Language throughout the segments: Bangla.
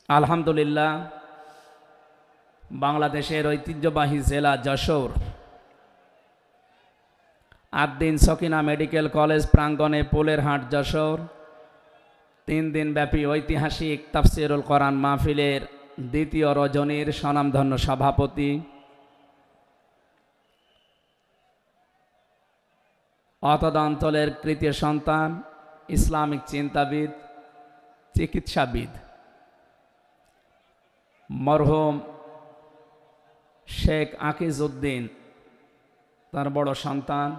আলহামদুলিল্লাহ, বাংলাদেশের ঐতিহ্যবাহী জেলা যশোর আদ্দিন সকিনা মেডিকেল কলেজ প্রাঙ্গণে পোলের হাট যশোর 3 দিনব্যাপী ঐতিহাসিক তাফসিরুল কোরআন মাহফিলের দ্বিতীয় রজনীর স্বনামধন্য সভাপতি অতদ অঞ্চলের কৃতি সন্তান, ইসলামিক চিন্তাবিদ, চিকিৎসাবিদ মরহুম শেখ আকিজউদ্দিন, তার বড় সন্তান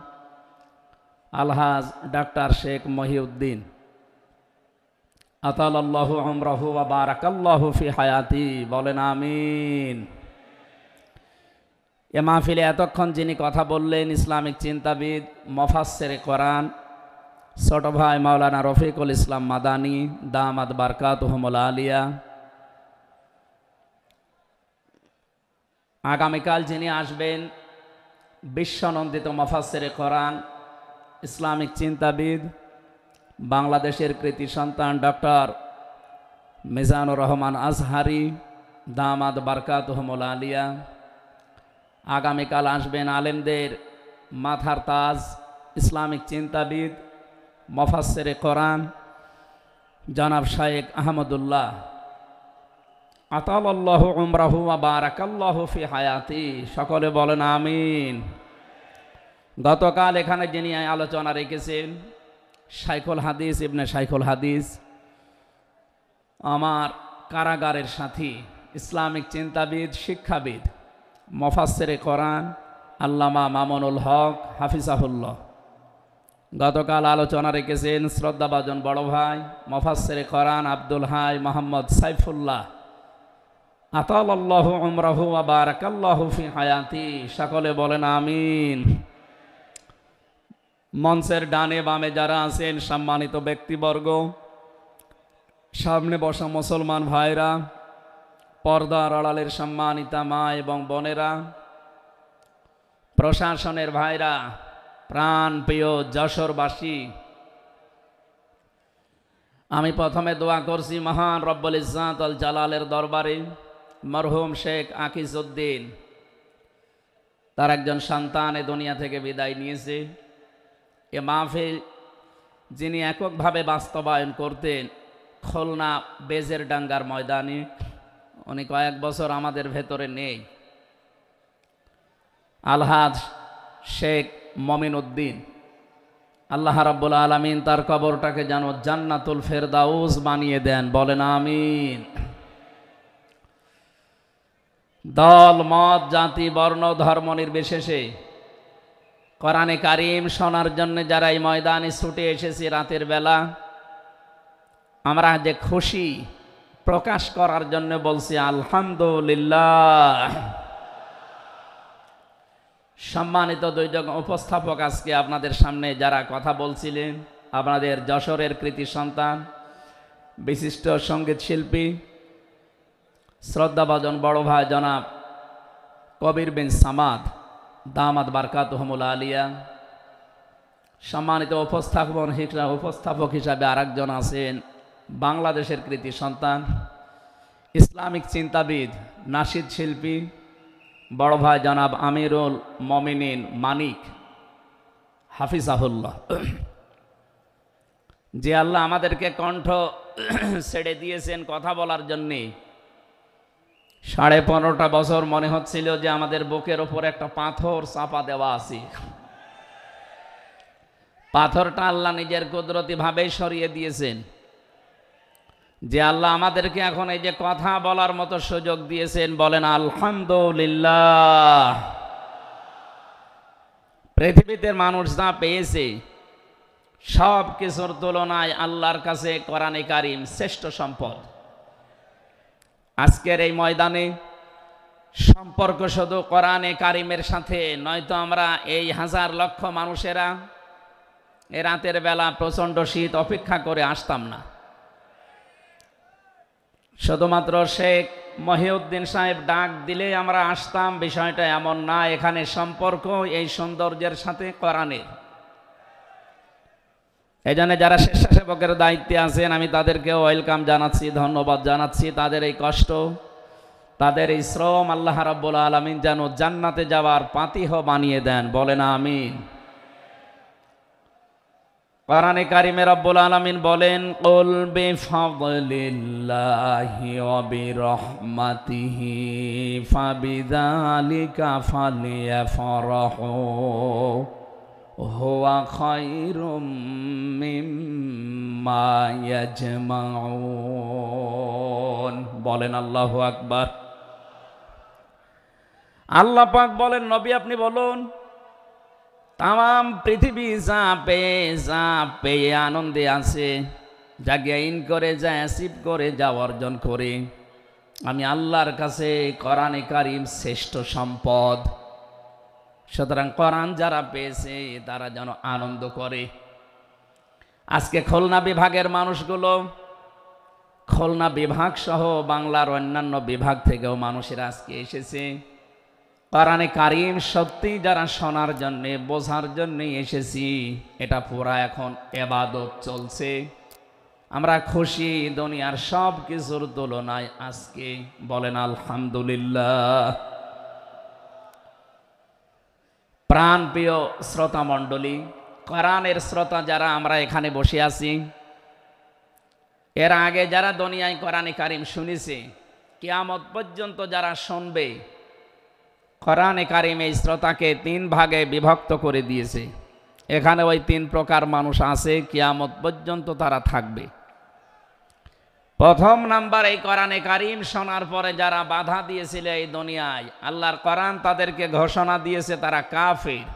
আলহাজ ডাক্তার শেখ মহিউদ্দিন, আতালাল্লাহু উমরাহু ওয়া বারাকাল্লাহু ফি হায়াতি, বলেন আমিন। এ মাহফিলে এতক্ষণ যিনি কথা বললেন ইসলামিক চিন্তাবিদ, মুফাসসিরে কোরআন ছোট ভাই মাওলানা রফিকুল ইসলাম মাদানী দামাত বারকাতুহুমুল আলিয়া। আগামীকাল যিনি আসবেন বিশ্বনন্দিত মুফাসসিরে কোরআন, ইসলামিক চিন্তাবিদ, বাংলাদেশের কৃতি সন্তান ডক্টর মিজানুর রহমান আজহারি দামাত বারকাতুহুমুল আলিয়া। আগামীকাল আসবেন আলেমদের মাথার তাজ, ইসলামিক চিন্তাবিদ, মুফাসসিরে কোরআন জনাব শাইখ আহমদুল্লাহ, আতালাল্লাহু উমরাহু ওয়া বারাকাল্লাহু ফি হায়াতি, সকলে বলেন আমিন। গতকাল এখানে যিনি আলোচনা রেখেছেন শাইখুল হাদিস ইবনে শাইখুল হাদিস, আমার কারাগারের সাথী, ইসলামিক চিন্তাবিদ, শিক্ষাবিদ, মুফাসসিরে কোরআন আল্লামা মামুনুল হক হাফিজাহুল্লাহ। গতকাল আলোচনা রেখেছেন শ্রদ্ধাভাজন বড় ভাই মুফাসসিরে কোরআন আব্দুল হাই মোহাম্মদ সাইফুল্লাহ, আতালাল্লাহু উমরাহু ওয়া বারাকাল্লাহু ফি হায়াতি, সকলে বলেন আমিন। মঞ্চের ডানে বামে যারা আছেন সম্মানিত ব্যক্তিবর্গ, সামনে বসা মুসলমান ভাইরা, পর্দার আড়ালের সম্মানিতা মা এবং বোনেরা, প্রশাসনের ভাইরা, প্রাণ প্রিয় যশোরবাসী, আমি প্রথমে দোয়া করছি মহান রব্বুল ইজ্জাত আল জালালের দরবারে মরহুম শেখ আকিজউদ্দিন, তার একজন সন্তান এ দুনিয়া থেকে বিদায় নিয়েছে। এ মাহফিল যিনি এককভাবে বাস্তবায়ন করতেন খুলনা বেজেরডাঙ্গার ময়দানে, উনি কয়েক বছর আমাদের ভেতরে নেই, আলহাজ শেখ মমিনউদ্দিন। আল্লাহ রাব্বুল আলামিন তার কবরটাকে যেন জান্নাতুল ফেরদাউস বানিয়ে দেন, বলেন আমিন। দল মত জাতি বর্ণ ধর্ম নির্বিশেষে কোরআনে কারিম শোনার জন্য যারা এই ময়দানে ছুটে এসেছি রাতের বেলা, আমরা যে খুশি প্রকাশ করার জন্য বলছি আলহামদুলিল্লাহ। সম্মানিত দুইজন উপস্থাপক, আজকে আপনাদের সামনে যারা কথা বলছিলেন আপনাদের যশোরের কৃতি সন্তান, বিশিষ্ট সঙ্গীত শিল্পী, শ্রদ্ধাভাজন বড় ভাই জনাব কবির বিন সামাদ দামাত বারকাতুহুমুল আলিয়া। সম্মানিত উপস্থাপক হিসাবে আরেকজন আছেন বাংলাদেশের কৃতি সন্তান, ইসলামিক চিন্তাবিদ, নাশিদ শিল্পী বড় ভাই জনাব আমিরুল মমিনিন মানিক হাফিজাহুল্লাহ। যে আল্লাহ আমাদেরকে কণ্ঠ ছেড়ে দিয়েছেন কথা বলার জন্যে, 15.5 বছর মনে হচ্ছিল যে আমাদের বুকের ওপর একটা পাথর চাপা দেওয়া আছে। পাথরটা আল্লাহ নিজের কুদরতি ভাবেই সরিয়ে দিয়েছেন। যে আল্লাহ আমাদেরকে এখন এই যে কথা বলার মতো সুযোগ দিয়েছেন, বলেন আলহামদুলিল্লাহ। পৃথিবীতে মানুষ যা পেয়েছে সব কিছুর তুলনায় আল্লাহর কাছে কোরআনে কারিম শ্রেষ্ঠ সম্পদ। আজকের এই ময়দানে সম্পর্ক শুধু কোরআনে কারিমের সাথে, নয়তো আমরা এই হাজার লক্ষ মানুষেরা এ রাতের বেলা প্রচণ্ড শীত অপেক্ষা করে আসতাম না। শুধুমাত্র শেখ মহিউদ্দিন সাহেব ডাক দিলে আমরা আসতাম, বিষয়টা এমন না। এখানে সম্পর্ক এই সৌন্দর্যের সাথে কোরআনের। এই জন্য যারা স্বেচ্ছাসেবকের দায়িত্বে আছেন আমি তাদেরকে ওয়েলকাম জানাচ্ছি, ধন্যবাদ জানাচ্ছি। তাদের এই কষ্ট, তাদের এই শ্রম আল্লাহ রাব্বুল আলামিন যেন জান্নাতে যাওয়ার পাতিহ বানিয়ে দেন, বলেন আমিন। কোরআনে কারিমে রব্বুল আলামিন বলেন, কুল বিফাদলিল্লাহি ওয়া বিরহমাতিহি ফাবিযালিকা ফালিয়াফরাহু হুয়া খায়রুম মিম্মা ইয়াজমাউন। বলেন আল্লাহু আকবার। আল্লাহ পাক বলেন, নবী আপনি বলুন, তাম পৃথিবী যা পেয়ে আনন্দে আছে, যা গেইন করে, যা অ্যাচিভ করে, যা অর্জন করে, আমি আল্লাহর কাছে কোরআনে কারিম শ্রেষ্ঠ সম্পদ। সুতরাং কোরআন যারা পেয়েছে তারা যেন আনন্দ করে। আজকে খুলনা বিভাগের মানুষগুলো, খুলনা বিভাগ সহ বাংলার অন্যান্য বিভাগ থেকেও মানুষেরা আজকে এসেছে কোরআনে কারিম সত্যি যারা শোনার জন্যে, বোঝার জন্যে এসেছি। এটা পুরা এখন ইবাদত চলছে। আমরা খুশি দুনিয়ার সব কিছুর তুলনায় আজকে, বলেন আলহামদুলিল্লাহ। প্রাণপ্রিয় শ্রোতা মণ্ডলী, কোরআনের শ্রোতা যারা আমরা এখানে বসে আছি, এর আগে যারা দুনিয়ায় কোরআনে কারিম শুনেছে, কিয়ামত পর্যন্ত যারা শুনবে, কোরআনে কারিম এই শ্রোতাকে 3 ভাগে বিভক্ত করে দিয়েছে। এখানে ওই 3 প্রকার মানুষ আছে, কিয়ামত পর্যন্ত তারা থাকবে। প্রথম নাম্বার, এই কোরআনে কারিম শোনার পরে যারা বাধা দিয়েছিল এই দুনিয়ায়, আল্লাহর কোরআন তাদেরকে ঘোষণা দিয়েছে তারা কাফের।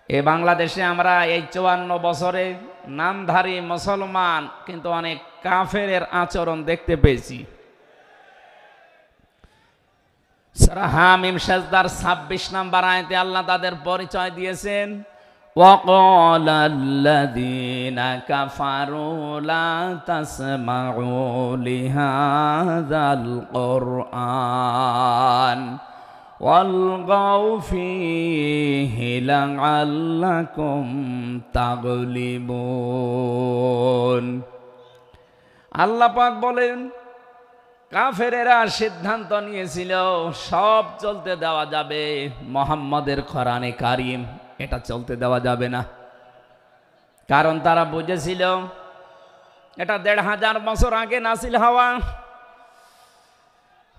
এই বাংলাদেশে আমরা এই 54 বছরে নামধারী মুসলমান, কিন্তু অনেক কাফেরের আচরণ দেখতে পেয়েছি। সূরা হামিম সাজদার 26 নম্বর আয়াতে আল্লাহ তাদের পরিচয় দিয়েছেন, وَقَالَ الَّذِينَ كَفَرُوا لَا تَسْمَعُوا لِهَذَا الْقُرْآنِ وَالْغَوْا فِيهِ لَعَلَّكُمْ تَغْلِبُونَ। আল্লাহ পাক বলেন, কাফেরেরা সিদ্ধান্ত নিয়েছিল সব চলতে দেওয়া যাবে, মুহাম্মাদের কোরআনে কারিম এটা চলতে দেওয়া যাবে না। কারণ তারা বুঝেছিল এটা 1500 বছর আগে নাসিল হওয়া।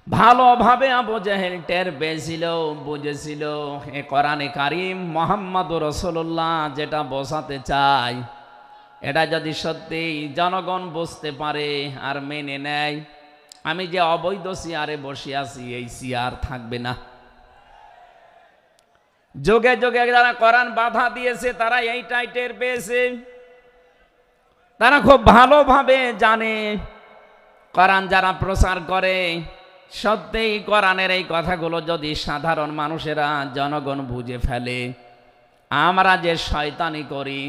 ভালোভাবে আবু জেহেল টের পেয়েছিল, বুঝেছিল এ কোরআনে কারিম মুহাম্মদুর রাসূলুল্লাহ যেটা বোঝাতে চায়, এটা যদি সত্যি জনগণ বুঝতে পারে আর মেনে নেয়, আমি যে অবৈধ চেয়ারে বসে আছি এই চেয়ার থাকবে না। যুগে যুগে যারা কোরআন বাধা দিয়েছে তারা এইটাই টের পেয়েছে। তারা খুব ভালোভাবে জানে কোরআন যারা প্রচার করে, সত্যিই কোরআনের এই কথাগুলো যদি সাধারণ মানুষেরা, জনগণ বুঝে ফেলে, আমরা যে শয়তানি করি,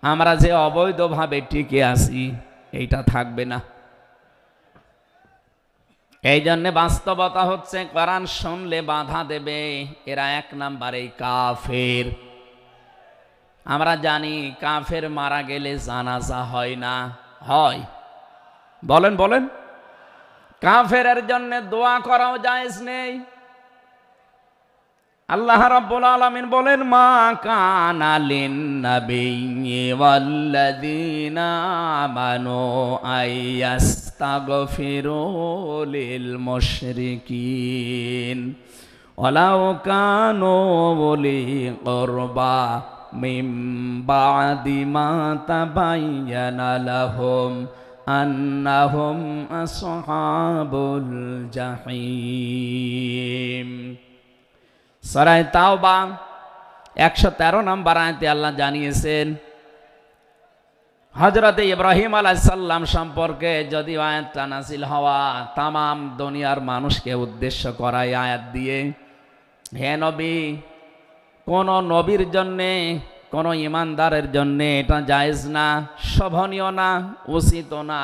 আমরা যে অবৈধভাবে টিকে আছি, এইটা থাকবে না। এই জন্য বাস্তবতা হচ্ছে কোরআন শুনলে বাধা দেবে এরা 1 নম্বরে কাফের। আমরা জানি কাফের মারা গেলে জানাজা হয় না, হয়? বলেন বলেন। কাফেরের জন্য দোয়া করাও জায়েজ নেই। আল্লাহ রাব্বুল আলামিন বলেন, মা কানা লিন-নাবিয়্যি ওয়াল্লাযীনা আমানু আইয়াস্তাগফিরু লিল মুশরিকিন ওয়ালাউ কানু উলি কুরবা মিন বা'দি মা তাবায়্যানা লাহুম আন্নাহুম আসহাবুল জাহিম। সূরা তাওবা 113 নম্বর আয়াতে আল্লাহ জানিয়েছেন, হযরত ইব্রাহিম আলাইহিস সালাম সম্পর্কে যদি আয়াতটা নাযিল হওয়া, তাম দুনিয়ার মানুষকে উদ্দেশ্য করা আয়াত দিয়ে, হে নবী, কোন নবীর জন্যে, কোন ইমানদারের জন্যে এটা জায়েজ না, শোভনীয় না, উচিত না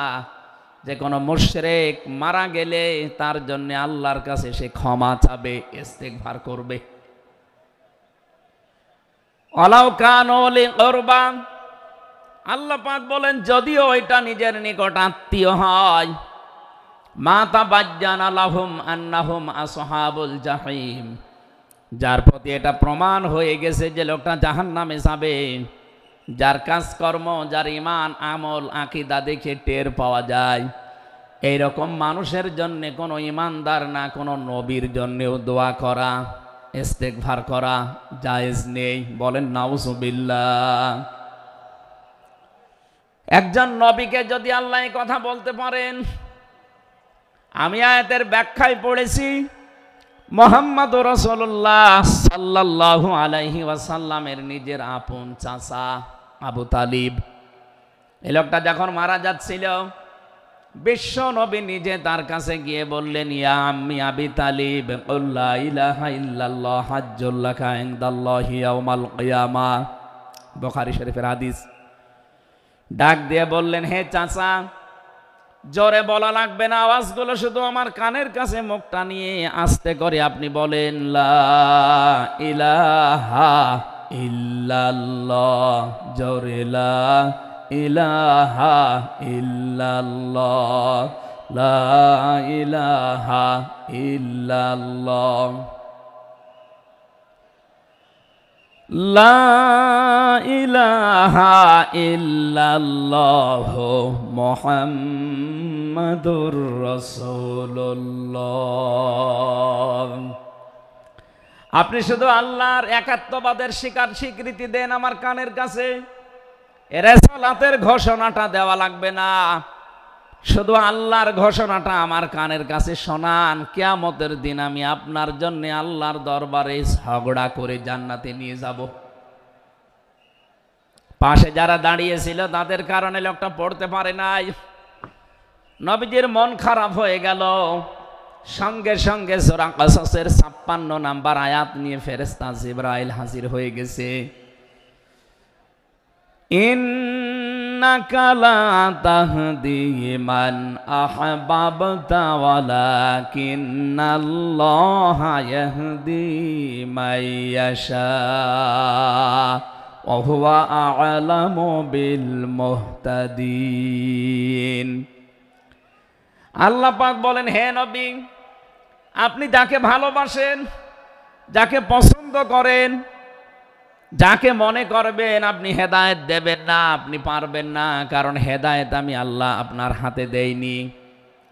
যে কোনো মুশরিক মারা গেলে তার জন্য আল্লাহর কাছে সে ক্ষমা চাবে, ইস্তেগফার করবে। ওয়ালাউ কানু লি কুরবা, আল্লাহ পাক বলেন যদিও ওইটা নিজের নিকট আত্মীয় হয়, মা তাবাজ্জানা লাহুম আন্নাহুম আসহাবুল জাহিম, যার প্রতি এটা প্রমাণ হয়ে গেছে যে লোকটা জাহান্নামে যাবে, যার কাজকর্ম, যার ঈমান আমল আকীদা দেখে টের পাওয়া যায়, এইরকম মানুষের জন্য কোনো ঈমানদার না কোনো নবীর জন্যেও দোয়া করা, ইস্তেগফার করা জায়েজ নেই। বলেন নাউজুবিল্লাহ। একজন নবীকে যদি আল্লাহ এই কথা বলতে পারেন, আমি আয়াতের ব্যাখ্যায় পড়েছি মুহাম্মদুর রাসূলুল্লাহ সাল্লাল্লাহু আলাইহি ওয়াসাল্লামের নিজের আপন চাচা আবু তালিব, এই লোকটা যখন মারা যাচ্ছিল, বিশ্ব নবী নিজে তার কাছে গিয়ে বললেন, ইয়া আম্মি আবি তালিব কুল লা ইলাহা ইল্লাল্লাহ হাজ্জুল লাকা ইনদাল্লাহি ইয়াউমাল কিয়ামাহ, বুখারী শরীফের হাদিস। ডাক দিয়ে বললেন, হে চাচা, জোরে বলা লাগবে না, আওয়াজগুলো শুধু আমার কানের কাছে মুখটা নিয়ে আস্তে করে আপনি বলেন, লা ইলাহা ইল্লাল্লাহ, জোরে লা ইলাহা ইল্লাল্লাহ, লা ইলাহা ইল্লাল্লাহ, লা ইলাহা ইল্লাল্লাহ মুহাম্মাদুর রাসূলুল্লাহ। আপনি শুধু আল্লাহর একাত্মবাদের স্বীকৃতি দেন আমার কানের কাছে, রিসালাতের ঘোষণাটা দেওয়া লাগবে না, শুধু আল্লাহর ঘোষণাটা আমার কানের কাছে শোনান। কিয়ামতের দিন আমি আপনার জন্য আল্লাহর দরবারে ঝগড়া করে জান্নাতে নিয়ে যাব। পাশে যারা দাঁড়িয়েছিল তাদের কারণে লোকটা পড়তে পারে নাই, নবীজির মন খারাপ হয়ে গেল। সঙ্গে সঙ্গে সূরা কাসাসের 56 নাম্বার আয়াত নিয়ে ফেরেশতা জিবরাইল হাজির হয়ে গেছে। ইন্নাকা লা তাহদি মান আহবাবতা ওয়ালাকিন্নাল্লাহা ইয়াহদি মাইয়াশা ওয়া হুয়া আ'লামু বিল মুহতাদিন। আল্লাহ পাক বলেন, হে নবী, আপনি যাকে ভালোবাসেন, যাকে পছন্দ করেন, যাকে মনে করবেন আপনি হেদায়েত দেবেন না, আপনি পারবেন না, কারণ হেদায়েত আমি আল্লাহ আপনার হাতে দেইনি।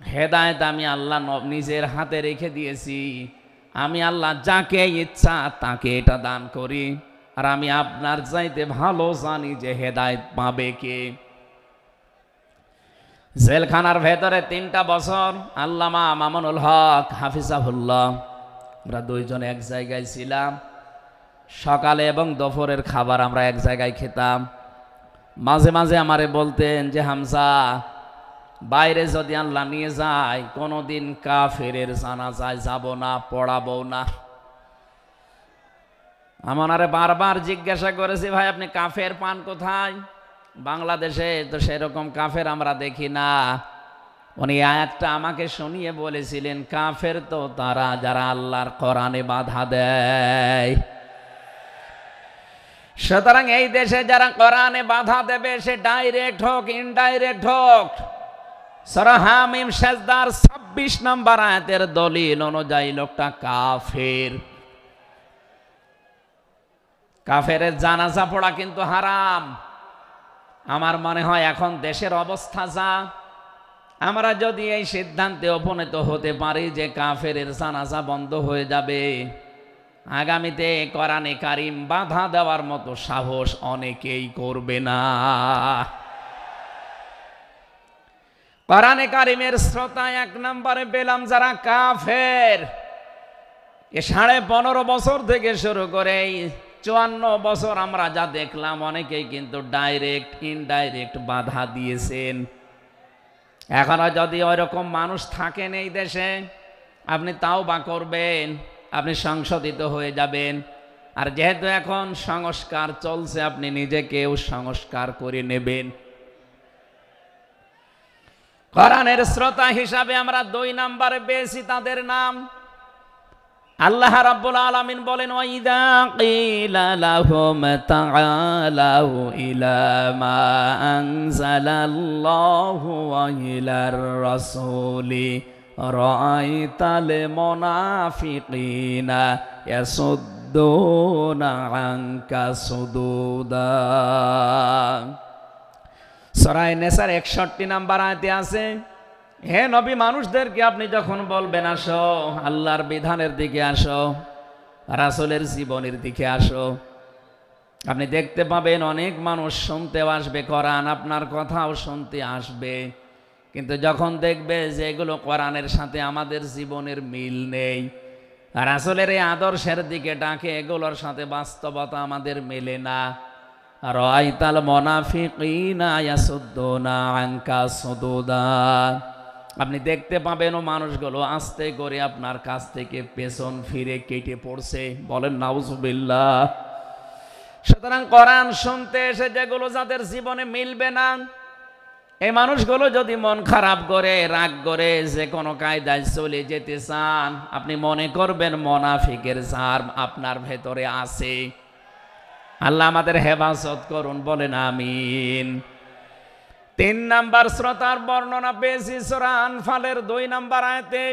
হেদায়েত আমি আল্লাহ নিজের হাতে রেখে দিয়েছি। আমি আল্লাহ যাকে ইচ্ছা তাকে এটা দান করি, আর আমি আপনার চাইতে ভালো জানি যে হেদায়েত পাবে কে। জেলখানার ভেতরে 3টা বছর আল্লামা মামুনুল হক হাফিজাহুল্লাহ, আমরা দুইজন এক জায়গায় ছিলাম। সকালে এবং দুপুরের খাবার আমরা এক জায়গায় খেতাম। মাঝে মাঝে আমারে বলতেন যে হামজা, বাইরে যদি আল্লাহ নিয়ে যায় কোনোদিন কাফেরের জানাজায় যাব না, পড়াবো না। আমারে বারবার জিজ্ঞাসা করেছি, ভাই আপনি কাফের পান কোথায়? বাংলাদেশে তো সেরকম কাফের আমরা দেখি না। উনি আয়াতটা আমাকে শুনিয়ে বলেছিলেন, কাফের তো তারা যারা আল্লাহর কোরআনে বাধা দেয়। সুতরাং এই দেশে যারা কোরআনে বাধা দেবে সে ডাইরেক্ট হোক ইনডাইরেক্ট হোক, সূরা হামিম সেজদার 26 নম্বর আয়াতের দলিল অনুযায়ী লোকটা কাফের। কাফেরের জানাজা পড়া কিন্তু হারাম। আমার মনে হয় এখন দেশের অবস্থা যা, আমরা যদি এই সিদ্ধান্তে উপনীত হতে পারি যে কাফেরের জানাজা বন্ধ হয়ে যাবে, আগামীতে কোরআনে কারিম বাধা দেওয়ার মতো সাহস অনেকেই করবে না। কোরআনে কারিমের শ্রোতা 1 নম্বরে পেলাম যারা কাফের। 15.5 বছর থেকে শুরু করে 54 বছর আমরা যা দেখলাম, অনেকেই কিন্তু ডাইরেক্ট ইনডাইরেক্ট বাধা দিয়েছেন। এখনো যদি ওইরকম মানুষ থাকেন এই দেশে, আপনি তাওবা করবেন, আপনি সংশোধিত হয়ে যাবেন। আর যেহেতু এখন সংস্কার চলছে, আপনি নিজেকেও সংস্কার করে নেবেন। কোরআনের শ্রোতা হিসাবে আমরা 2 নম্বরে পেয়েছি তাদের নাম, আল্লাহ রাব্বুল আলামিন বলেন, ওয়াইদা কিলা লাহুম তাআলাউ ইলা মা আনজালাল্লাহু ওয়া ইলার রাসূলি রাআইতাল মুনাফিকিনা ইয়াসুদ্দুনা আনকা সুদুদা। সূরা নিসার 61 নম্বর আয়াতে আছে, হে নবী, মানুষদেরকে আপনি যখন বলবেন আসো আল্লাহর বিধানের দিকে আসো, রাসূলের জীবনের দিকে আসো, আপনি দেখতে পাবেন অনেক মানুষ শুনতেও আসবে কোরআন, আপনার কথাও শুনতে আসবে, কিন্তু যখন দেখবে যে এগুলো কোরআনের সাথে আমাদের জীবনের মিল নেই, রাসূলের এই আদর্শের দিকে ডাকে, এগুলোর সাথে বাস্তবতা আমাদের মেলে না, রাআইতাল মুনাফিকিনা ইয়াসুদ্দুনা আনকা সুদুদা, আপনি দেখতে পাবেন ও মানুষগুলো আস্তে করে আপনার কাছ থেকে পেছন ফিরে কেটে পড়ছে। বলেন নাউজুবিল্লাহ। সুতরাং কোরআন শুনতে এসে যেগুলো যাদের জীবনে মিলবে না, এই মানুষগুলো যদি মন খারাপ করে, রাগ করে, যে কোনো কায়দায় চলে যেতে চান, আপনি মনে করবেন মুনাফিকের ঝাড় আপনার ভেতরে আছে। আল্লাহ আমাদের হেফাজত করুন, বলেন আমিন। 3 নাম্বার শ্রোতার বর্ণনা পেয়েছি সূরা আনফালের 2 নাম্বার আয়াতে।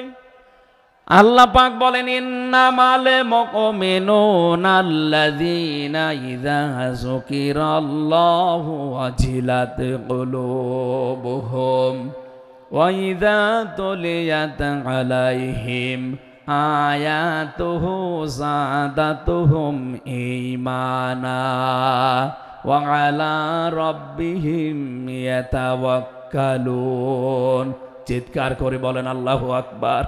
আল্লাহ পাক বলেন, ইন্নামাল মুমিনুনা আল্লাযীনা ইযা যুকিরাল্লাহু ওয়াজিলাত কুলুবুহুম ওয়া ইযা তুলিয়াত আলাইহিম আয়াতুহু যাদাতুহুম ঈমানা ওয়া আলা রাব্বিহিম ইয়াতাওয়াক্কালুন। চিৎকার করে বলেন আল্লাহু আকবার।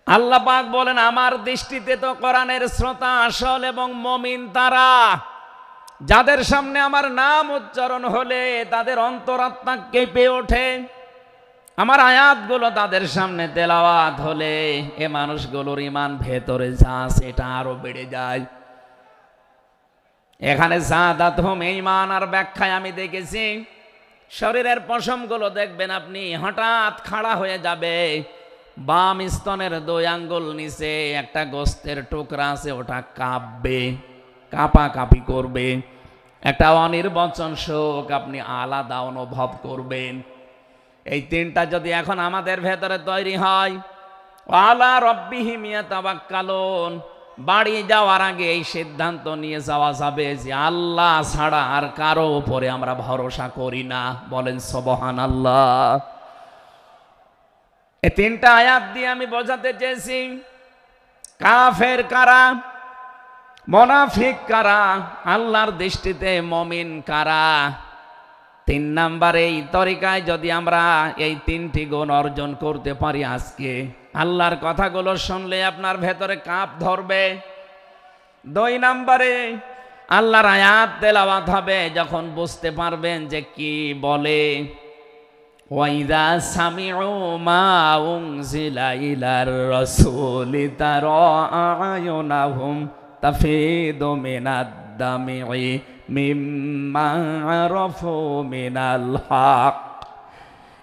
আল্লাহ পাক বলেন, আমার দৃষ্টিতে তো কোরআনের শ্রোতা আসল এবং মুমিন তারা, যাদের সামনে আমার নাম উচ্চারণ হলে তাদের অন্তরাত্মা কেঁপে ওঠে, আমার আয়াতগুলো তাদের সামনে তেলাওয়াত হলে এ মানুষগুলোর ঈমান ভেতরে যা আছে এটা আরো বেড়ে যায়। এখানে যাদাতুহুম ঈমান আর ব্যাখ্যায় আমি দেখেছি, শরীরের পশমগুলো দেখবেন আপনি হঠাৎ খাড়া হয়ে যাবে, বাম স্তনের 2 আঙ্গুল নিচে একটা গোস্তের টুকরা আছে, ওটা কাঁপবে, কাঁপাকাঁপি করবে, একটা অনির্বচন শোক আপনি আলাদা অনুভব করবেন। এই 3টা যদি এখন আমাদের ভেতরে তৈরি হয়, আলা রাব্বিহিম ইয়াতাওয়াক্কালুন, বাড়ি যাওয়ার আগে এই সিদ্ধান্ত নিয়ে যাওয়া যাবে যে আল্লাহ ছাড়া আর কারো উপরে আমরা ভরসা করি না। বলেন সুবহানাল্লাহ। এই 3টা আয়াত দিয়ে আমি বোঝাতে চেয়েছি কাফের কারা, মুনাফিক কারা, আল্লাহর দৃষ্টিতে মুমিন কারা। 3 নাম্বারে এই তরিকায় যদি আমরা এই 3টি গুণ অর্জন করতে পারি, আজকে আল্লাহর কথাগুলো শুনলে আপনার ভেতরে কাঁপ ধরবে। 2 নাম্বারে আল্লাহর আয়াত তেলাওয়াত হবে, যখন বুঝতে পারবেন যে কি বলে, ওয়াইদা সামিউ মা উনজিলা ইলার রাসূলি তারা আয়ুনাহুম তাফিদু মিনাদ দামি মিম্মা আরাফু মিনাল হক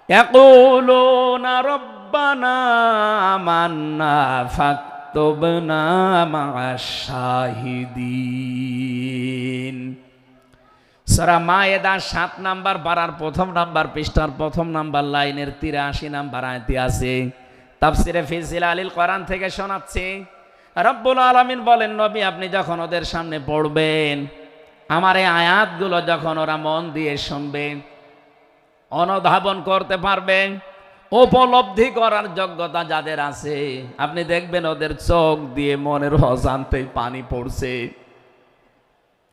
ইয়াকুলুনা রব্বানা আমান্না ফাকতুবনা মা'আশ শাহিদিন। সূরা মায়েদা 7 নাম্বার পারার 1 নাম্বার পৃষ্ঠার 1 নাম্বার লাইনের 83 নাম্বার আয়াতে আছে। তাফসিরে ফি জিলালিল কোরআন থেকে শোনাচ্ছি, রব্বুল আলামিন বলেন, নবী আপনি যখন ওদের সামনে পড়বেন, আমার এই আয়াতগুলো যখন ওরা মন দিয়ে শুনবে, অনুধাবন করতে পারবে, উপলব্ধি করার যোগ্যতা যাদের আছে, আপনি দেখবেন ওদের চোখ দিয়ে মনের অজান্তেই পানি পড়ছে।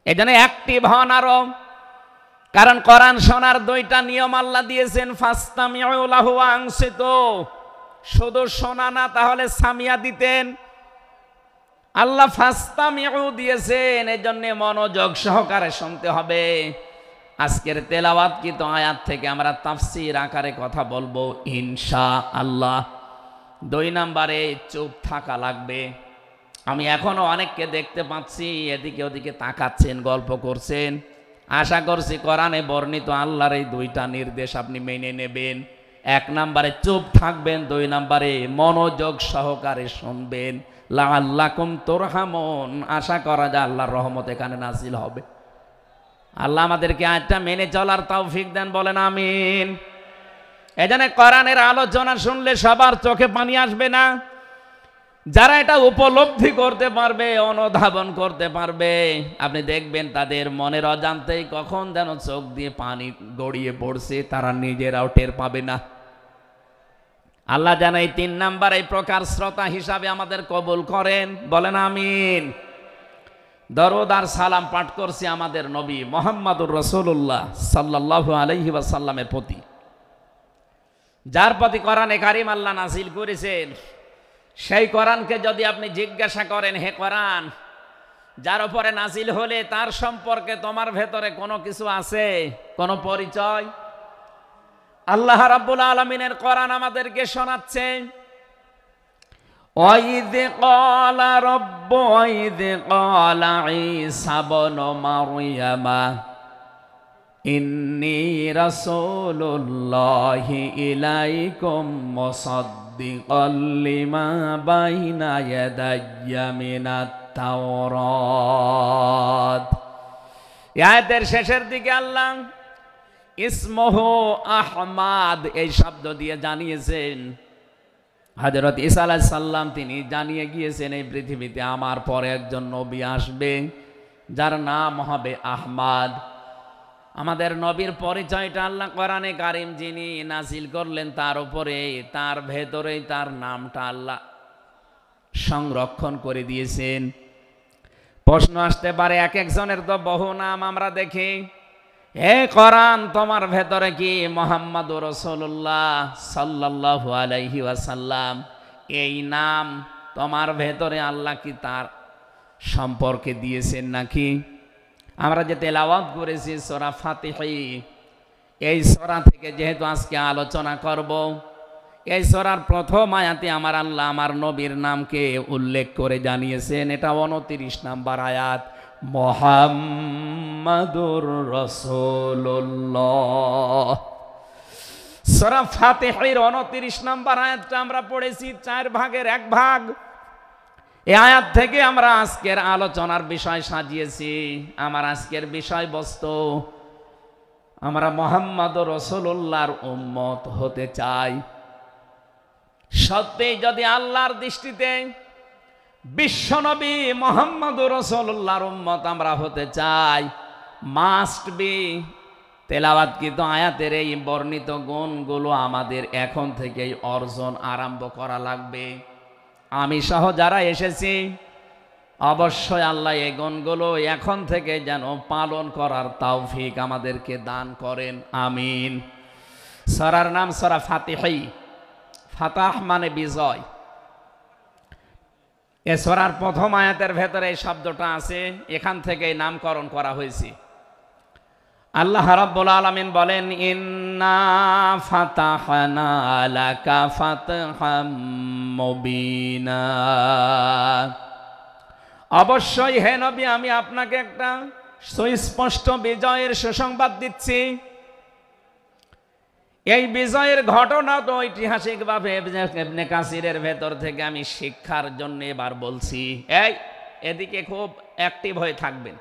এজন্য অ্যাক্টিভ হন আরো, কারণ কোরআন শোনার 2টা নিয়ম আল্লাহ দিয়েছেন, ফাসতামিউ লাহু ওয়া আনসিতু। শুধু শোনা না, তাহলে সামিয়া দিতেন। আল্লাহ ফাসতামিউ দিয়েছেন, এজন্য মনোযোগ সহকারে শুনতে হবে। আজকের তেলাওয়াতকৃত আয়াত থেকে আমরা তাফসীর আকারে কথা বলবো ইনশাআল্লাহ। 2 নাম্বারে চুপ থাকা লাগবে। আমি এখনো অনেককে দেখতে পাচ্ছি এদিকে ওদিকে তাকাচ্ছেন, গল্প করছেন। আশা করছি কোরআনে বর্ণিত আল্লাহর এই 2টা নির্দেশ আপনি মেনে নেবেন। এক নম্বরে চুপ থাকবেন, দুই নম্বরে মনোযোগ সহকারে শুনবেন। লাআল্লাকুম তুরহামুন, আশা করা যায় আল্লাহর রহমত এখানে নাজিল হবে। আল্লাহ আমাদেরকে আয়াতটা মেনে চলার তৌফিক দেন, বলেন আমিন। এজন্য কোরআনের আলোচনা শুনলে সবার চোখে পানি আসবে না। যারা এটা উপলব্ধি করতে পারবে, অনুধাবন করতে পারবে, আপনি দেখবেন তাদের মনের অজান্তেই কখন যেন চোখ দিয়ে পানি গড়িয়ে পড়ছে, তারা নিজেরাও টের পাবে না। আল্লাহ যেন এই 3 নাম্বার এই প্রকার শ্রোতা হিসাবে আমাদের কবুল করেন, বলেন আমিন। দরুদ আর সালাম পাঠ করছি আমাদের নবী মুহাম্মদুর রাসূলুল্লাহ সাল্লাল্লাহু আলাইহি ওয়াসাল্লামের প্রতি, যার প্রতি কোরআনে কারীম আল্লাহ নাযিল করেছেন। সেই কোরআনকে যদি আপনি জিজ্ঞাসা করেন, হে কোরআন, যার উপরে নাজিল হলে তার সম্পর্কে তোমার ভেতরে কোনো কিছু আছে, কোনো পরিচয়? আল্লাহ রাব্বুল আলামিনের কোরআন আমাদেরকে শোনাচ্ছে, ওয়াইদ ক্বালা রাব্বু ওয়াইদ ক্বালা ঈসা ইবনু মারইয়ামা ইন্নী রাসূলুল্লাহি ইলাইকুম মুসাদ্দিকাল লিমা বাইনা ইয়াদাইয়া মিনাত তাওরাত। আয়াতের শেষের দিকে আল্লাহ ইসমহু আহমাদ এই শব্দ দিয়ে জানিয়েছেন, হযরত ঈসা আলাইহিস সালাম তিনি জানিয়ে গিয়েছেন এই পৃথিবীতে আমার পরে একজন নবী আসবে যার নাম হবে আহমাদ। আমাদের নবীর পরিচয়টা আল্লাহ কোরআনে কারীম যিনি নাজিল করলেন তার উপরে, তার ভেতরেই তার নামটা আল্লাহ সংরক্ষণ করে দিয়েছেন। প্রশ্ন আসতে পারে, এক একজনের তো বহু নাম আমরা দেখি, হে কোরআন তোমার ভেতরে কি মুহাম্মাদুর রাসূলুল্লাহ সাল্লাল্লাহু আলাইহি ওয়াসাল্লাম এই নাম তোমার ভেতরে আল্লাহ কি তার সম্পর্কে দিয়েছেন নাকি? আমরা যে তেলাওয়াত করেছি সূরা ফাতিহা, এই সূরা থেকে যেহেতু আজকে আলোচনা করব, এই সূরার প্রথম আয়াতে আমার আল্লাহ আমার নবীর নামকে উল্লেখ করে জানিয়েছেন। এটা 29 নাম্বার আয়াত, মুহাম্মাদুর রাসূলুল্লাহ। সূরা ফাতিহার 29 নাম্বার আয়াতটা আমরা পড়েছি 4 ভাগের 1 ভাগ। এই আয়াত থেকে আমরা আজকের আলোচনার বিষয় সাজিয়েছি। আমার আজকের বিষয়বস্তু, আমরা মুহাম্মাদুর রাসূলুল্লাহর উম্মত হতে চাই। সত্যি যদি আল্লাহর দৃষ্টিতে বিশ্বনবী মুহাম্মাদুর রাসূলুল্লাহর উম্মত আমরা হতে চাই, মাস্ট বি তেলাওয়াতকৃত আয়াতের এই বর্ণিত গুণগুলো আমাদের এখন থেকেই অর্জন আরম্ভ করা লাগবে। আমি সহ যারা এসেছি অবশ্যই আল্লাহ এই গুণগুলো এখন থেকে যেন পালন করার তৌফিক আমাদেরকে দান করেন, আমিন। সূরার নাম সূরা ফাতিহা, ফাতাহ মানে বিজয়। এ সূরার প্রথম আয়াতের ভেতরে এই শব্দটা আছে, এখান থেকে নামকরণ করা হয়েছে। আল্লাহ রাব্বুল আলামিন বলেন, ইন্না ফাতাহনা লাকা ফাতহাম মুবিনা, অবশ্যই হে নবী আমি আপনাকে একটা সুস্পষ্ট বিজয়ের সুসংবাদ দিচ্ছি। এই বিজয়ের ঘটনা তো ঐতিহাসিকভাবে ইবনে কাসিরের ভেতর থেকে আমি শিক্ষার জন্য এবার বলছি। এদিকে খুব অ্যাক্টিভ হয়ে থাকবেন।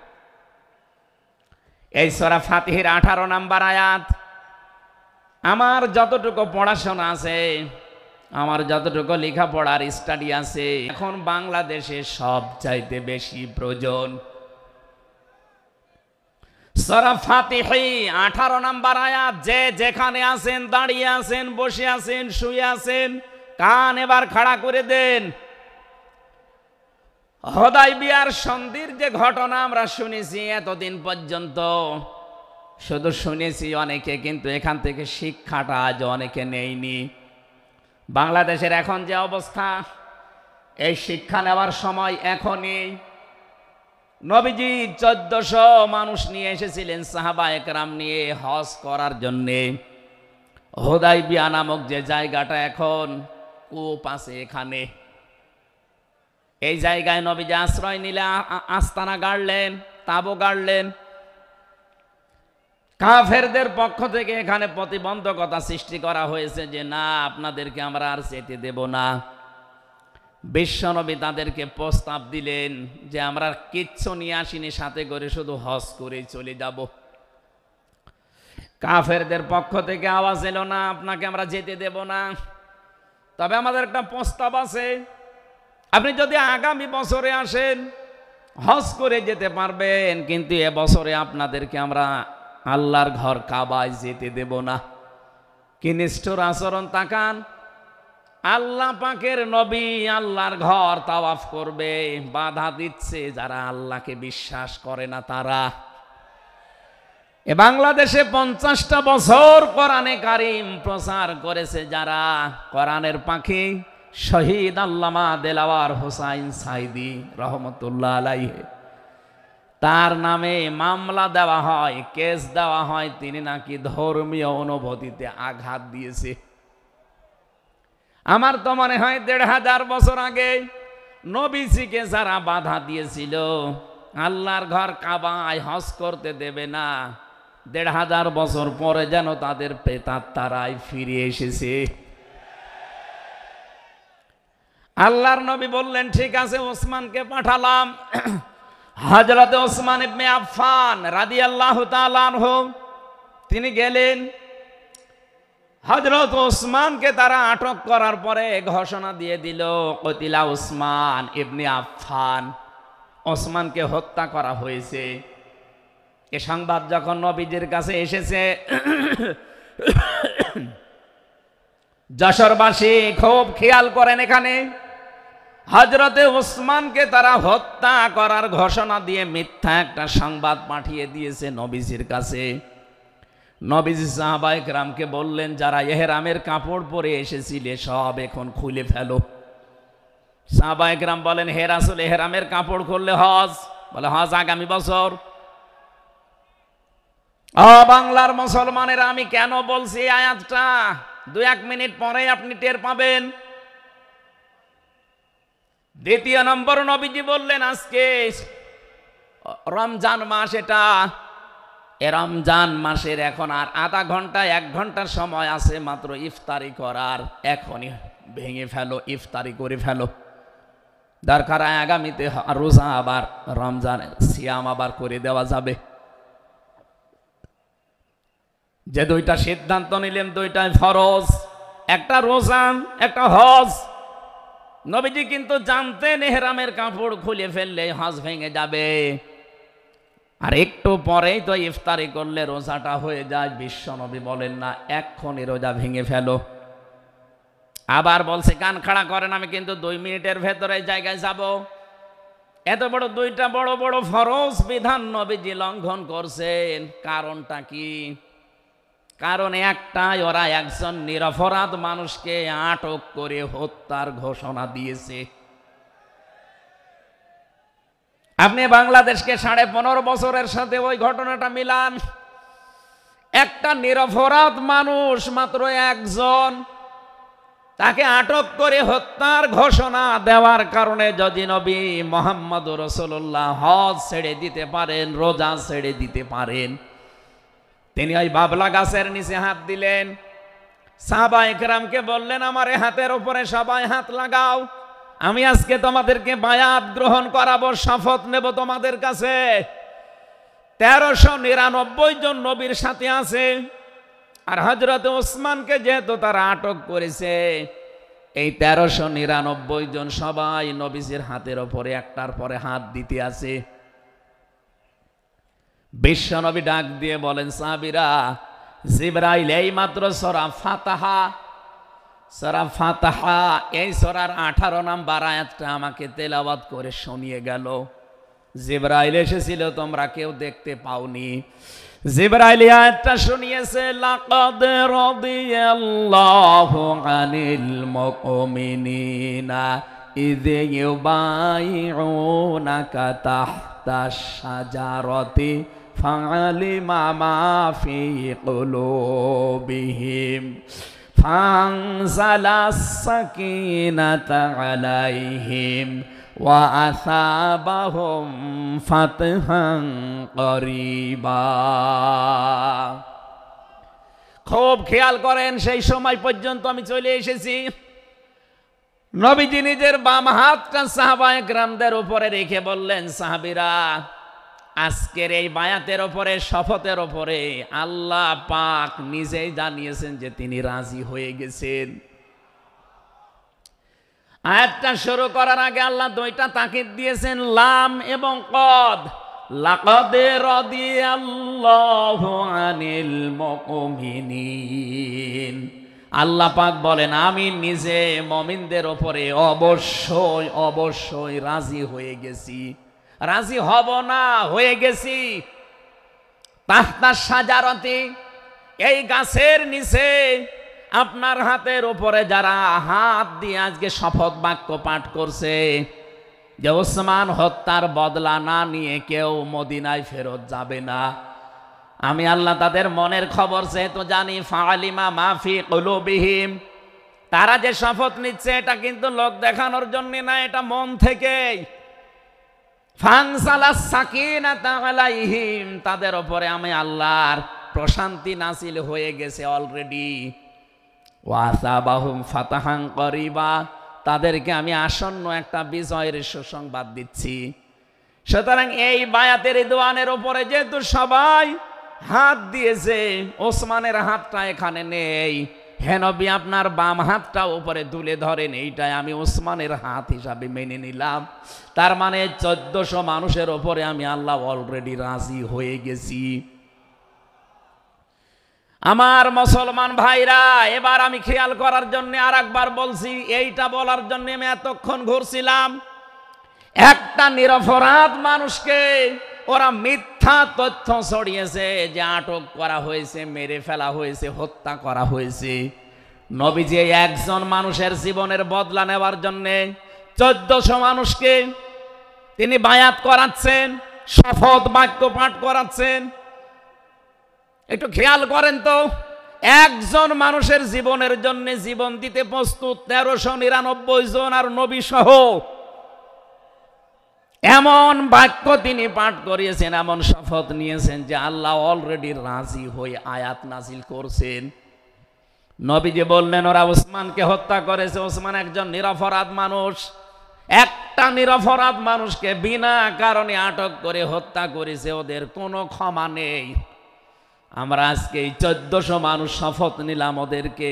এই সূরা ফাতিহার 18 নাম্বার আয়াত, আমার যতটুকু পড়াশোনা আছে, আমার যতটুকু লেখাপড়ার স্টাডি আছে, এখন বাংলাদেশে সবচাইতে বেশি প্রয়োজন সূরা ফাতিহা 18 নাম্বার আয়াত। যে যেখানে আছেন, দাঁড়িয়ে আছেন, বসে আছেন, শুয়ে আছেন, কান এবার খাড়া করে দেন। হুদায়বিয়ার সন্ধির যে ঘটনা আমরা শুনেছি এতদিন পর্যন্ত, শুধু শুনেছি অনেকে, কিন্তু এখান থেকে শিক্ষাটা আজ অনেকে নেয়নি। বাংলাদেশের এখন যে অবস্থা, এই শিক্ষা নেওয়ার সময় এখনই। নবীজি 1400 মানুষ নিয়ে এসেছিলেন সাহাবায়ে কেরাম নিয়ে হজ করার জন্যে। হুদায়বিয়া নামক যে জায়গাটা, এখন কূপ আছে এখানে, এই জায়গায় নবীজি আশ্রয় নিলে আস্তানা গাড়লেন, তাঁবু গাড়লেন। কাফেরদের পক্ষ থেকে এখানে প্রতিবন্ধকতা সৃষ্টি করা হয়েছে যে না, আপনাদেরকে আমরা আর যেতে দেব না। বিশ্বনবী তাদেরকে প্রস্তাব দিলেন যে আমরা কিচ্ছু নিয়ে আসিনি, সাথে করে শুধু হজ করেই চলে যাব। কাফেরদের পক্ষ থেকে আওয়াজ এলো না, আপনাকে আমরা যেতে দেব না, তবে আমাদের একটা প্রস্তাব আছে, আপনি যদি আগামী বছরে আসেন হজ করে যেতে পারবেন, কিন্তু এবছরে আপনাদেরকে আমরা আল্লাহর ঘর কাবায় যেতে দেব না। কি নিষ্ঠুর আচরণ তাকান! আল্লাহ পাকের নবী আল্লাহর ঘর তাওয়াফ করবে, বাধা দিচ্ছে যারা আল্লাহকে বিশ্বাস করে না তারা। এ বাংলাদেশে 50টা বছর কোরআনে কারিম প্রচার করেছে যারা, কোরআনের পাখি শহীদ আল্লামা দেলাওয়ার হোসাইন সাইদি রহমতুল্লাহ আলাইহি, তার নামে মামলা দেওয়া হয়, কেস দেওয়া হয়, তিনি নাকি ধর্মীয় অনুভূতিতে আঘাত দিয়েছে। আমার তো মনে হয় 1500 বছর আগে নবীজিকে যারা বাধা দিয়েছিল আল্লাহর ঘর কাবায় হজ করতে দেবে না, 1500 বছর পরে যেন তাদের প্রেতাত্মারাই ফিরে এসেছে। আল্লাহর নবী বললেন ঠিক আছে, ওসমানকে পাঠালাম। হযরত ওসমান ইবনে আফফান রাদিয়াল্লাহু তাআলা আনহু তিনি গেলেন। হযরত ওসমানকে তারা আটক করার পরে ঘোষণা দিয়ে দিল কতিলা ওসমান ইবনে আফফান, ওসমানকে হত্যা করা হয়েছে। এ সংবাদ যখন নবীজির কাছে এসেছে, যশোরবাসী খুব খেয়াল করেন, এখানে হযরতে ওসমানকে তারা হত্যা করার ঘোষণা দিয়ে মিথ্যা একটা সংবাদ পাঠিয়ে দিয়েছে নবীজির কাছে। নবীজি সাহাবায়ে কেরামকে বললেন, যারা ইহরামের কাপড় পরে এসেছিলে সব এখন খুলে ফেলো। সাহাবায়ে কেরাম বলেন, হে রাসূল, ইহরামের কাপড় খুললে হজ? বলে হজ আগামী বছর। ও বাংলার মুসলমানেরা, আমি কেন বলছি এই আয়াতটা 2-1 মিনিট পরে আপনি টের পাবেন। দ্বিতীয় নম্বর, নবীজি বললেন আজকে রমজান মাস, এটা এ রমজান মাসের এখন আর আধা ঘন্টা 1 ঘন্টার সময় আছে মাত্র ইফতারি করার, এখনই ভেঙে ফেলো, ইফতারি করে ফেলো। দরকার আগামীতে রোজা আবার রমজানের সিয়াম আবার করে দেওয়া যাবে। যে 2টা সিদ্ধান্ত নিলেন, 2টাই ফরজ, একটা রোজা একটা হজ। নবীজি কিন্তু জানতেন ইহরামের কাপড় খুলে ফেললে হজ ভেঙে যাবে, আর একটু পরেই তো ইফতারি করলে রোজাটা হয়ে যায়। বিশ্ব নবী বলেন না, এক্ষুনি রোজা ভেঙে ফেলো। আবার বলছে কান খাড়া করেন, আমি কিন্তু 2 মিনিটের ভেতরে জায়গায় যাব। এত বড় 2টা বড় বড় ফরজ বিধান নবীজি লঙ্ঘন করছেন, কারণটা কি? কারণ একটাই, ওরা একজন নিরপরাধ মানুষকে আটক করে হত্যার ঘোষণা দিয়েছে। আপনি বাংলাদেশকে 15.5 বছরের সাথে ওই ঘটনাটা মিলান। একটা নিরপরাধ মানুষ, মাত্র একজন, তাকে আটক করে হত্যার ঘোষণা দেওয়ার কারণে যদি নবী মুহাম্মদ রাসূলুল্লাহ হজ ছেড়ে দিতে পারেন, রোজা ছেড়ে দিতে পারেন, তিনি ওই বাবলা গাছের নিচে হাত দিলেন, সাহাবায়ে কেরামকে বললেন আমার হাতের উপরে সবাই হাত লাগাও, আমি আজকে তোমাদেরকে বায়াত গ্রহণ করাবো, শপথ নেব তোমাদের কাছে। 1399 জন নবীর সাথে আছে, আর হযরত ওসমানকে যেহেতু তারা আটক করেছে, এই 1399 জন সবাই নবীজির হাতের উপরে একটার পরে হাত দিতে আছে। বিশ্বনবী ডাক দিয়ে বলেন, সাহাবীরা, জিবরাইল এই মাত্র সূরা ফাতিহা এই সূরার 18 নম্বর আয়াতটা আমাকে তেলাওয়াত করে শুনিয়ে গেল। জিবরাইল এসেছিল, তোমরা কেউ দেখতে পাওনি। জিবরাইল আয়াতটা শুনিয়েছে, লাকাদ রাদিয়াল্লাহু আনিল মুমিনিনা ইয ইউবাইউনাকা তাহতাশ শাজারাতি ফাআলিমা মা ফি কুলুবিহিম ফানজালাস সাকিনাতা আলাইহিম ওয়া আসাবাহুম ফাতহান করিবা। খুব খেয়াল করেন, সেই সময় পর্যন্ত আমি চলে এসেছি। নবীজি নিজের বাম হাতটা সাহাবায়ে কেরামদের উপরে রেখে বললেন, সাহাবীরা, আজকের এই বায়াতের উপরে, শপথের উপরে আল্লাহ পাক নিজেই জানিয়েছেন যে তিনি রাজি হয়ে গেছেন। আয়াতটা শুরু করার আগে আল্লাহ দুইটা তাকিদ দিয়েছেন, লাম এবং কদ। লাকাদ রাদিয়াল্লাহু আনিল মুমিনিন। আল্লাহ পাক বলেন, আমি নিজে মুমিনদের উপরে অবশ্যই অবশ্যই রাজি হয়ে গেছি। রাজি হব না, হয়ে গেছি। তাহতা শাজারাতি, এই গাছের নিচে আপনার হাতের উপরে যারা হাত দিয়ে আজকে শপথ বাক্য পাঠ করছে যে ওসমান হত্যার বদলা না নিয়ে কেউ মদিনায় ফেরত যাবে না, আমি আল্লাহ তাদের মনের খবর যেহেতু জানি, ফাআলিমা মাফি কুলুবিহিম, তারা যে শপথ নিচ্ছে এটা কিন্তু লোক দেখানোর জন্য না, এটা মন থেকেই। ফানসালাস সাকিনাতা আলাইহিম, তাদের উপরে আমি আল্লাহর প্রশান্তি নাসিল হয়ে গেছে অলরেডি। ওয়াসাবাহুম ফাতাহান করিবা, তাদেরকে আমি আসন্ন একটা বিজয়ের সুসংবাদ দিচ্ছি। সুতরাং এই বায়াতের রিদওয়ানের উপরে যেহেতু সবাই হাত দিয়েছে, ওসমানের হাতটা এখানে নেই, হে নবী আপনার বাম হাতটা উপরে তুলে ধরেন, এইটাই আমি ওসমানের হাত হিসাবে মেনে নিলাম। তার মানে 1400 মানুষের উপরে আমি আল্লাহ অলরেডি রাজি হয়ে গেছি। আমার মুসলমান ভাইরা, এবার আমি খেয়াল করার জন্য আর একবার বলছি, এইটা বলার জন্য আমি এতক্ষণ ঘুরছিলাম। একটা নিরপরাধ মানুষকে ওরা মিথ্যা তথ্য ছড়িয়েছে যে আটক করা হয়েছে, মেরে ফেলা হয়েছে, হত্যা করা হয়েছে। নবীজি একজন মানুষের জীবনের বদলা নেওয়ার জন্য 1400 মানুষকে তিনি বায়াত করাচ্ছেন, শপথ বাক্য পাঠ করাচ্ছেন। একটু খেয়াল করেন তো, একজন মানুষের জীবনের জন্য জীবন দিতে প্রস্তুত 1399 জন, আর নবী সহ। এমন বাক্য তিনি পাঠ করিয়েছেন, এমন শপথ নিয়েছেন যে আল্লাহ অলরেডি রাজি হয়ে আয়াত নাজিল করছেন। নবীজি বললেন ওরা ওসমানকে হত্যা করেছে, ওসমান একজন নিরপরাধ মানুষ। একটা নিরপরাধ মানুষকে বিনা কারণে আটক করে হত্যা করেছে, ওদের কোনো ক্ষমা নেই। আমরা আজকে এই 1400 মানুষ শপথ নিলাম, ওদেরকে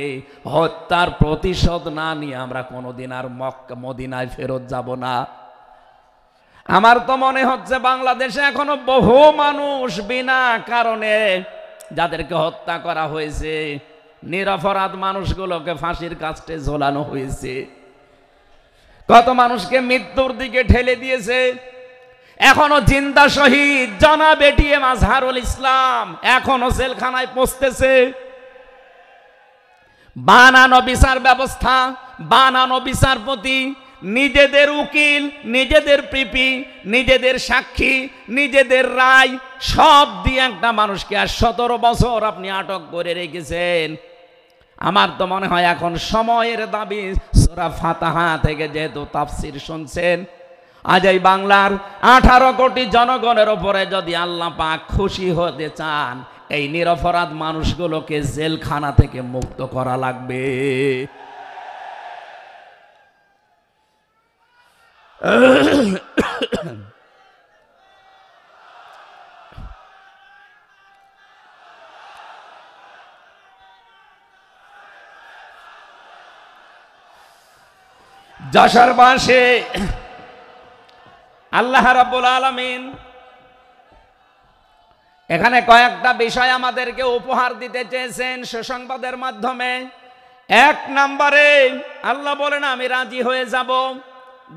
হত্যার প্রতিশোধ না নিয়ে আমরা কোনোদিন আর মক্কা মদিনায় ফেরত যাব না। আমার তো মনে হচ্ছে বাংলাদেশে এখনো বহু মানুষ বিনা কারণে যাদেরকে হত্যা করা হয়েছে, নিরপরাধ মানুষগুলোকে ফাঁসির কাস্টে ঝোলানো হয়েছে, কত মানুষকে মৃত্যুর দিকে ঠেলে দিয়েছে। এখনো জিন্দা শহীদ জনাব এটিএম আজহারুল ইসলাম এখনো জেলখানায় পৌঁছতেছে। বানানো বিচার ব্যবস্থা, বানানো বিচারপতি, নিজেদের উকিল, নিজেদের পিপি, নিজেদের সাক্ষী, নিজেদের রায় সব দিয়ে একটা মানুষকে আর 17 বছর আপনি আটক করে রেখেছেন। আমার তো মনে হয় এখন সময়ের দাবি, সূরা ফাতিহা থেকে যেহেতু তাফসীর শুনছেন, আজ এই বাংলার 18 কোটি জনগণের উপরে যদি আল্লাহ পাক খুশি হতে চান, এই নিরপরাধ মানুষগুলোকে জেলখানা থেকে মুক্ত করা লাগবে। যশোরবাসী আল্লাহ রাব্বুল আলামিন এখানে কয়েকটা বিষয় আমাদেরকে উপহার দিতে চেয়েছেন সুসংবাদের মাধ্যমে। 1 নম্বরে আল্লাহ বলেন আমি রাজি হয়ে যাব।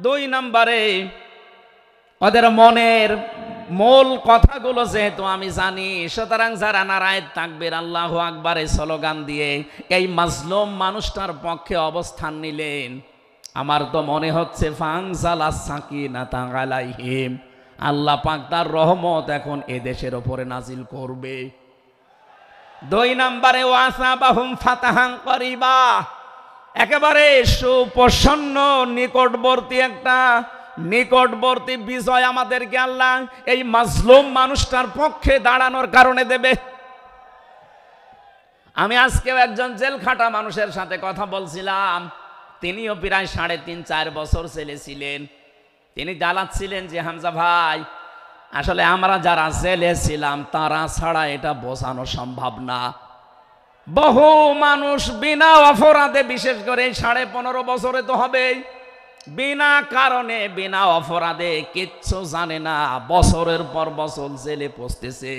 2 নম্বরে ওদের মনের মূল কথাগুলো যেহেতু আমি জানি, সুতরাং যারা নারায়ে তাকবীর আল্লাহু আকবারের স্লোগান দিয়ে এই মাজলুম মানুষটার পক্ষে অবস্থান নিলেন, আমার তো মনে হচ্ছে ফানজালাস সাকিনাতা আলাইহিম, আল্লাহ পাক তার রহমত এখন এদেশের উপরে নাজিল করবে। 2 নম্বরে ওয়াসাবাহুম ফাতাহান করিবা, একেবারে সুপ্রসন্ন নিকটবর্তী একটা নিকটবর্তী বিজয় আমাদেরকে আল্লাহ এই মাজলুম মানুষটার পক্ষে দাঁড়ানোর কারণে দেবে। আমি আজকেও একজন জেল খাটা মানুষের সাথে কথা বলছিলাম, তিনিও প্রায় 3.5-4 বছর জেলে ছিলেন। তিনি জ্বালাচ্ছিলেন যে হামজা ভাই, আসলে আমরা যারা জেলে ছিলাম তারা ছাড়া এটা বোঝানো সম্ভব না। বহু মানুষ বিনা অপরাধে, বিশেষ করে 15.5 বছরে তো হবেই, বিনা কারণে বিনা অপরাধে কিচ্ছু জানে না, বছরের পর বছর জেলে পচতেছে।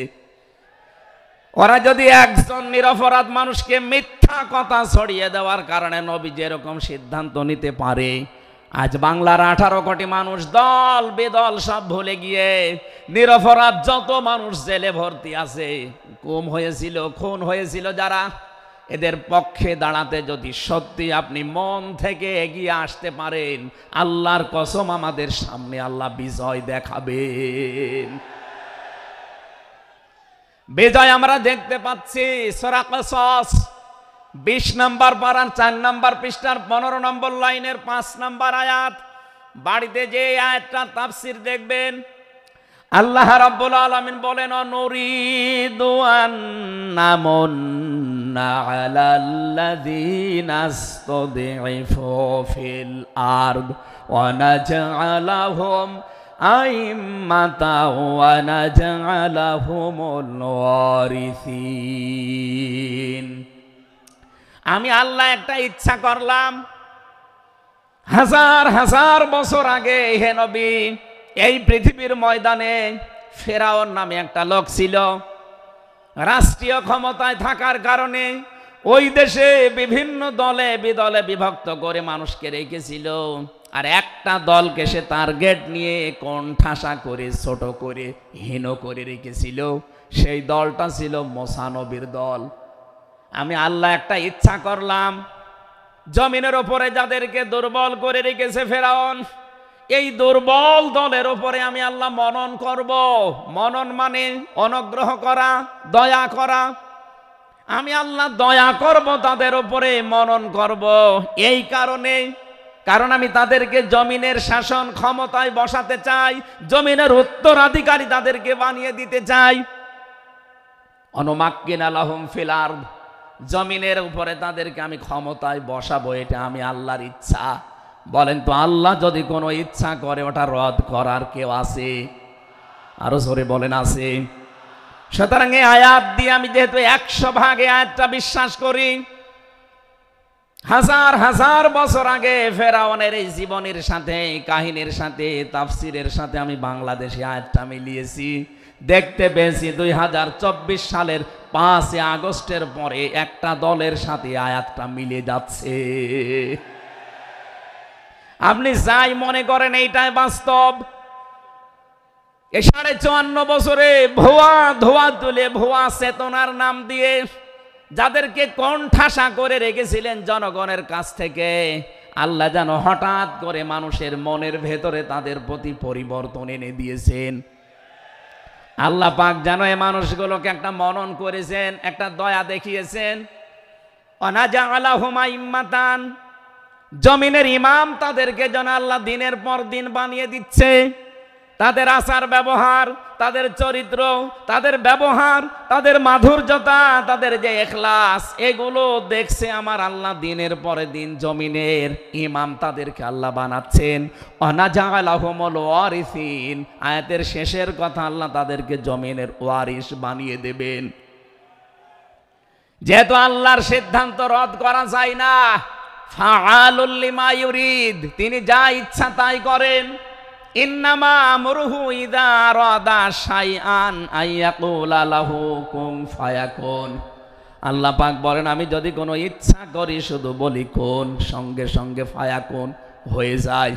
ওরা যদি একজন নিরপরাধ মানুষকে মিথ্যা কথা ছড়িয়ে দেওয়ার কারণে নবী যেরকম সিদ্ধান্ত নিতে পারে, আজ বাংলার 18 কোটি মানুষ দল বেদল সব ভুলে গিয়ে নিরপরাধ যত মানুষ জেলে ভর্তি আছে, গুম হয়েছিল, খুন হয়েছিল যারা, এদের পক্ষে দাঁড়াতে যদি সত্যি আপনি মন থেকে এগিয়ে আসতে পারেন, আল্লাহর কসম আমাদের সামনে আল্লাহ বিজয় দেখাবেন। বিজয় আমরা দেখতে পাচ্ছি সূরা কসস 20 নম্বর পারার 4 নম্বর পৃষ্ঠার 15 নম্বর লাইনের 5 নম্বর আয়াত। বাড়িতে যে আয়াতটার তাফসীর দেখবেন, আল্লাহ রাব্বুল আলামিন বলেন, নুরিদু আন্নামুন্না আলাল্লাযীনা ইসতাদঈফু ফিল আরদ ওয়া নাজআলাহুম আইম্মাতাও ওয়া নাজআলাহুমুল ওয়ারিসিন। আমি আল্লাহ একটা ইচ্ছা করলাম, হাজার হাজার বছর আগে হে নবী, এই পৃথিবীর ময়দানে ফেরাউন নামে একটা লোক ছিল। রাষ্ট্রীয় ক্ষমতায় থাকার কারণে ওই দেশে বিভিন্ন দলে বিদলে বিভক্ত করে মানুষকে রেখেছিল, আর একটা দলকে সে টার্গেট নিয়ে কোণঠাসা করে, ছোট করে, হীন করে রেখেছিল। সেই দলটা ছিল মুসা নবীর দল। আমি আল্লাহ একটা ইচ্ছা করলাম, জমিনের ওপরে যাদেরকে দুর্বল করে রেখেছে ফেরাউন, এই দুর্বল দলের ওপরে আমি আল্লাহ মনন করব। মনন মানে অনুগ্রহ করা, দয়া করা। আমি আল্লাহ দয়া করব তাদের ওপরে, মনন করব। এই কারণ আমি তাদেরকে জমিনের শাসন ক্ষমতায় বসাতে চাই, জমিনের উত্তরাধিকারী তাদেরকে বানিয়ে দিতে চাই। অনুমাক্কিনা লাহুম ফিল আরদ, জমিনের উপরে তাদেরকে আমি ক্ষমতায় বসাবো, এটা আমি আল্লাহর ইচ্ছা। বলেন তো, আল্লাহ যদি কোনো ইচ্ছা করে ওটা রদ করার কেউ আছে? আরো জোরে বলেন, আছে। সুতরাং এই আয়াত দিয়ে আমি যেহেতু 100% আয়াতটা বিশ্বাস করি, হাজার হাজার বছর আগে ফেরাউনের এই জীবনের সাথে, কাহিনীর সাথে, তাফসিরের সাথে আমি বাংলাদেশে আয়াতটা মিলিয়েছি। দেখতে পেয়েছি 2024 সালের 5 আগস্টের পরে একটা দলের সাথে আয়াতটা মিলে যাচ্ছে। আপনি যাই মনে করেন এইটাই বাস্তব। এই 54 বছরে ভুয়া ধোয়া তুলে, ভুয়া চেতনার নাম দিয়ে যাদেরকে কোণঠাসা করে রেখেছিলেন জনগণের কাছ থেকে, আল্লাহ যেন হঠাৎ করে মানুষের মনের ভেতরে তাদের প্রতি পরিবর্তন এনে দিয়েছেন। আল্লাহ পাক যেন এই মানুষগুলোকে একটা মনন করেছেন, একটা দয়া দেখিয়েছেন। অনাজাআলাহুম আইম্মাতান, জমিনের ইমাম তাদেরকে যেন আল্লাহ দিনের পর দিন বানিয়ে দিচ্ছে। তাদের আচার ব্যবহার, তাদের চরিত্র, তাদের ব্যবহার, তাদের মাধুর্যতা, তাদের যে ইখলাস, এগুলো দেখছে আমার আল্লাহ দিনের পরে দিন জমিনের ইমাম তাদেরকে আল্লাহ বানাচ্ছেন। অনাজাআলাহুমুল ওয়ারিসিন, আয়াতের শেষের কথা, আল্লাহ তাদেরকে জমিনের ওয়ারিস বানিয়ে দেবেন। যেহেতু আল্লাহর সিদ্ধান্ত রদ করা যায় না, ফাআলুল লিমা ইউরিদ, তিনি যা ইচ্ছা তাই করেন। ইন্নামা আমরুহু ইযা আরাদা শাইআন আইয়াকুলা লাহু কুন ফায়াকুন। আল্লাহ পাক বলেন, আমি যদি কোনো ইচ্ছা করি শুধু বলি কোন, সঙ্গে সঙ্গে ফায়াকুন হয়ে যায়।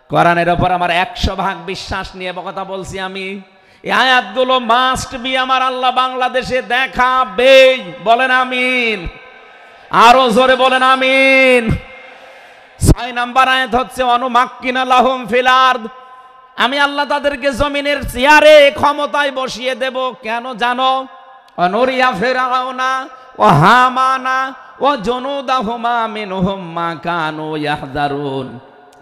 কোরআনের ওপর আমার 100% বিশ্বাস নিয়ে কথা বলছি আমি। এই আয়াতগুলো মাস্ট বি আমার আল্লাহ বাংলাদেশে দেখাবেই। বলেন আমিন, আরো জোরে বলেন আমিন। 6 নম্বর আয়াত হচ্ছে অনুমাক্কিনা লাহুম ফিল আরদ, আমি আল্লাহ তাদেরকে জমিনের চেয়ারে ক্ষমতায় বসিয়ে দেব। কেন জানো? অনুরিয়া ফিরাউনা ও হামানা ও জুনুদাহুমা মিনহুম মা কানু ইয়াহযারুন,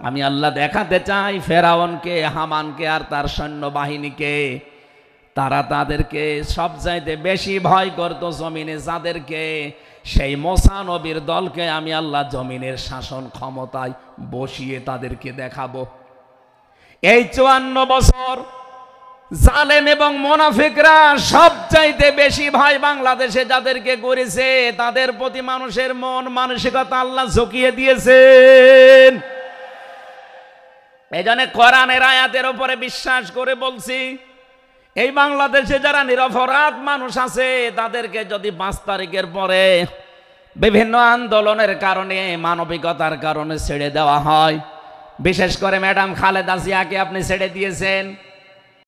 আমি আল্লাহ দেখাতে চাই ফেরাউনকে, হামানকে আর তার সৈন্যবাহিনীকে, তারা তাদেরকে সবচাইতে বেশি ভয় করত জমিনে যাদেরকে, সেই মুসা নবীর দলকে আমি আল্লাহ জমিনের শাসন ক্ষমতায় বসিয়ে তাদেরকে দেখাবো। এই 54 বছর জালেম এবং মুনাফিকরা সবচাইতে বেশি ভয় বাংলাদেশে যাদেরকে করেছে, তাদের প্রতি মানুষের মন মানসিকতা আল্লাহ ঝুঁকিয়ে দিয়েছেন। এই জন্য কোরআনের আয়াতের উপরে বিশ্বাস করে বলছি, এই বাংলাদেশে যারা নিরপরাধ মানুষ আছে তাদেরকে যদি 5 তারিখের পরে বিভিন্ন আন্দোলনের কারণে, মানবিকতার কারণে ছেড়ে দেওয়া হয়, বিশেষ করে ম্যাডাম খালেদা জিয়াকে আপনি ছেড়ে দিয়েছেন,